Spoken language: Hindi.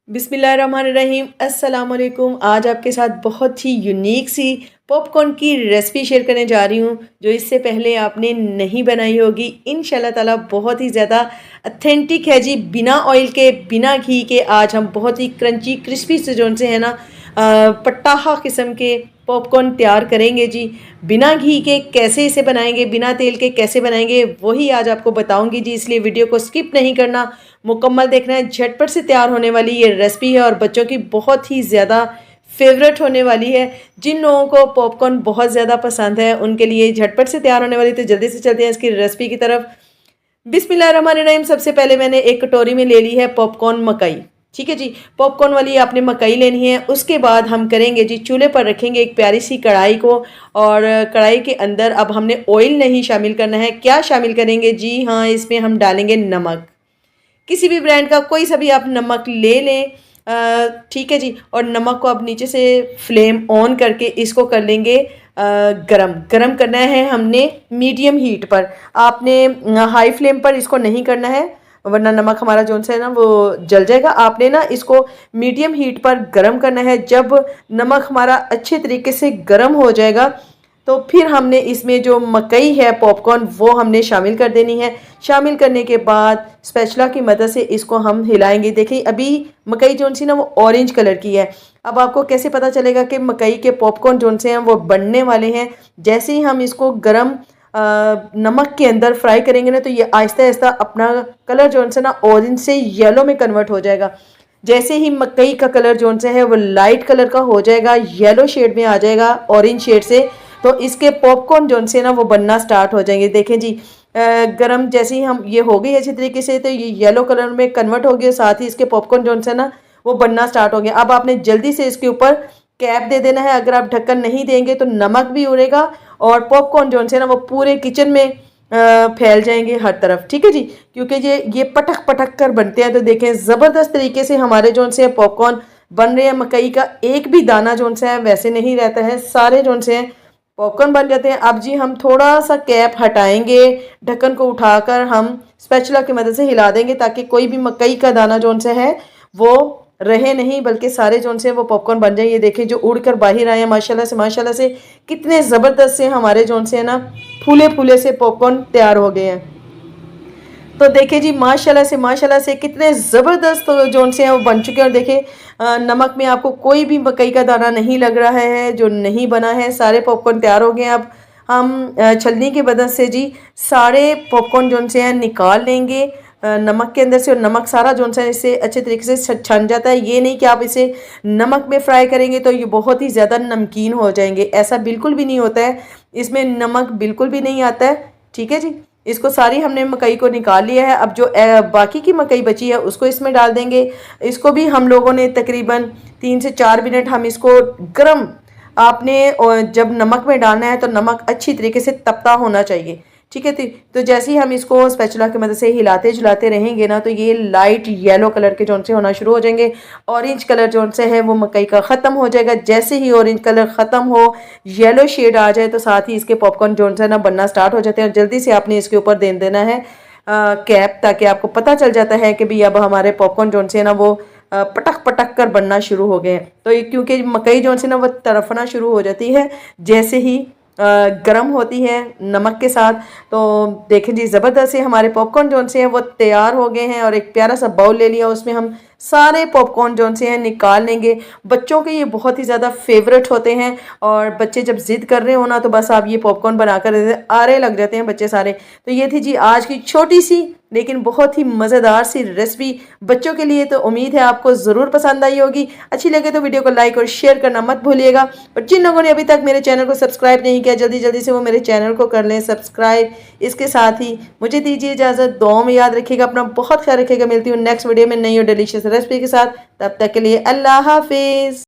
बिस्मिल्लाहिर्रहमानिर्रहीम अस्सलाम वालेकुम। आज आपके साथ बहुत ही यूनिक सी पॉपकॉर्न की रेसिपी शेयर करने जा रही हूँ जो इससे पहले आपने नहीं बनाई होगी। इंशाल्लाह ताला बहुत ही ज़्यादा अथेंटिक है जी, बिना ऑयल के बिना घी के। आज हम बहुत ही क्रंची क्रिस्पी से जो से है ना पटाखा किस्म के पॉपकॉर्न तैयार करेंगे जी। बिना घी के कैसे इसे बनाएंगे, बिना तेल के कैसे बनाएंगे, वही आज आपको बताऊंगी जी। इसलिए वीडियो को स्किप नहीं करना, मुकम्मल देखना है। झटपट से तैयार होने वाली ये रेसिपी है और बच्चों की बहुत ही ज़्यादा फेवरेट होने वाली है। जिन लोगों को पॉपकॉर्न बहुत ज़्यादा पसंद है उनके लिए झटपट से तैयार होने वाली। तो जल्दी से चलते हैं इसकी रेसिपी की तरफ। बिस्मिल्लाहिर्रहमानिर्रहीम। सबसे पहले मैंने एक कटोरी में ले ली है पॉपकॉर्न मकई। ठीक है जी, पॉपकॉर्न वाली आपने मकई लेनी है। उसके बाद हम करेंगे जी, चूल्हे पर रखेंगे एक प्यारी सी कढ़ाई को और कढ़ाई के अंदर अब हमने ऑयल नहीं शामिल करना है। क्या शामिल करेंगे जी? हाँ, इसमें हम डालेंगे नमक। किसी भी ब्रांड का कोई सा भी आप नमक ले लें, ठीक है जी। और नमक को अब नीचे से फ्लेम ऑन करके इसको कर लेंगे गरम। गरम करना है हमने मीडियम हीट पर। आपने हाई फ्लेम पर इसको नहीं करना है वरना नमक हमारा जो है ना वो जल जाएगा। आपने ना इसको मीडियम हीट पर गरम करना है। जब नमक हमारा अच्छे तरीके से गरम हो जाएगा तो फिर हमने इसमें जो मकई है पॉपकॉर्न वो हमने शामिल कर देनी है। शामिल करने के बाद स्पैचुला की मदद से इसको हम हिलाएंगे। देखिए अभी मकई जो सी ना वो ऑरेंज कलर की है। अब आपको कैसे पता चलेगा कि मकई के पॉपकॉर्न जो से हैं वो बनने वाले हैं? जैसे ही हम इसको गरम नमक के अंदर फ्राई करेंगे ना तो ये आहिस्ता आहिस्ता अपना कलर जो से ना ऑरेंज से येलो में कन्वर्ट हो जाएगा। जैसे ही मकई का कलर जो से है वो लाइट कलर का हो जाएगा, येलो शेड में आ जाएगा ऑरेंज शेड से, तो इसके पॉपकॉर्न जो से ना वो बनना स्टार्ट हो जाएंगे। देखें जी, गरम जैसे ही हम ये हो गई अच्छी तरीके से तो ये येलो कलर में कन्वर्ट हो गया। साथ ही इसके पॉपकॉर्न जो से ना वो बनना स्टार्ट हो गया। अब आपने जल्दी से इसके ऊपर कैप दे देना है। अगर आप ढक्कन नहीं देंगे तो नमक भी उड़ेगा और पॉपकॉर्न जो है ना वो पूरे किचन में फैल जाएंगे हर तरफ। ठीक है जी, क्योंकि ये पटक पटक कर बनते हैं। तो देखें ज़बरदस्त तरीके से हमारे जो से पॉपकॉर्न बन रहे हैं। मकई का एक भी दाना जो से है वैसे नहीं रहता है, सारे जो से हैं पॉपकॉर्न बन जाते हैं। अब जी हम थोड़ा सा कैप हटाएंगे, ढक्कन को उठाकर हम स्पैचुला की मदद से हिला देंगे ताकि कोई भी मकई का दाना जो से है वो रहे नहीं, बल्कि सारे जो से वो पॉपकॉर्न बन जाए। ये देखें जो उड़कर बाहर आए हैं माशाल्लाह से कितने ज़बरदस्त से हमारे जो से है ना फूले फूले से पॉपकॉर्न तैयार हो गए हैं। तो देखिए जी माशाल्लाह से कितने ज़बरदस्त जो से हैं वो बन चुके हैं। और देखिए नमक में आपको कोई भी मकई का दाना नहीं लग रहा है जो नहीं बना है। सारे पॉपकॉर्न तैयार हो गए हैं। अब हम छलनी की मदद से जी सारे पॉपकॉर्न जो से हैं निकाल लेंगे नमक के अंदर से। और नमक सारा जो है इससे अच्छे तरीके से छन जाता है। ये नहीं कि आप इसे नमक में फ्राई करेंगे तो ये बहुत ही ज़्यादा नमकीन हो जाएंगे, ऐसा बिल्कुल भी नहीं होता है। इसमें नमक बिल्कुल भी नहीं आता है। ठीक है जी, इसको सारी हमने मकई को निकाल लिया है। अब जो बाकी की मकई बची है उसको इसमें डाल देंगे। इसको भी हम लोगों ने तकरीबन 3 से 4 मिनट हम इसको गरम, आपने जब नमक में डालना है तो नमक अच्छी तरीके से तपता होना चाहिए। ठीक है, तो जैसे ही हम इसको स्पैचुला की मदद से हिलाते झुलाते रहेंगे ना तो ये लाइट येलो कलर के जोन से होना शुरू हो जाएंगे। ऑरेंज कलर जोन से है वो मकई का ख़त्म हो जाएगा। जैसे ही ऑरेंज कलर ख़त्म हो, येलो शेड आ जाए तो साथ ही इसके पॉपकॉर्न जोन से ना बनना स्टार्ट हो जाते हैं। और जल्दी से आपने इसके ऊपर दे देना है कैप, ताकि आपको पता चल जाता है कि भाई अब हमारे पॉपकॉर्न जोन से ना वो पटक पटक कर बनना शुरू हो गए हैं। तो क्योंकि मकई जोन से ना वो तड़फना शुरू हो जाती है जैसे ही गरम होती है नमक के साथ। तो देखें जी ज़बरदस्त से हमारे पॉपकॉर्न जोन से हैं वो तैयार हो गए हैं। और एक प्यारा सा बाउल ले लिया, उसमें हम सारे पॉपकॉर्न जोन से हैं निकाल लेंगे। बच्चों के ये बहुत ही ज़्यादा फेवरेट होते हैं और बच्चे जब ज़िद कर रहे हो ना तो बस आप ये पॉपकॉर्न बनाकर आरे लग जाते हैं बच्चे सारे। तो ये थी जी आज की छोटी सी लेकिन बहुत ही मज़ेदार सी रेसिपी बच्चों के लिए। तो उम्मीद है आपको ज़रूर पसंद आई होगी। अच्छी लगे तो वीडियो को लाइक और शेयर करना मत भूलिएगा। और जिन लोगों ने अभी तक मेरे चैनल को सब्सक्राइब नहीं किया जल्दी जल्दी से वो मेरे चैनल को कर लें सब्सक्राइब। इसके साथ ही मुझे दीजिए इजाज़त। दुआओं में याद रखिएगा, अपना बहुत ख्याल रखिएगा। मिलती हूँ नेक्स्ट वीडियो में नई और डिलीशियस रेसिपी के साथ। तब तक के लिए अल्लाह हाफिज़।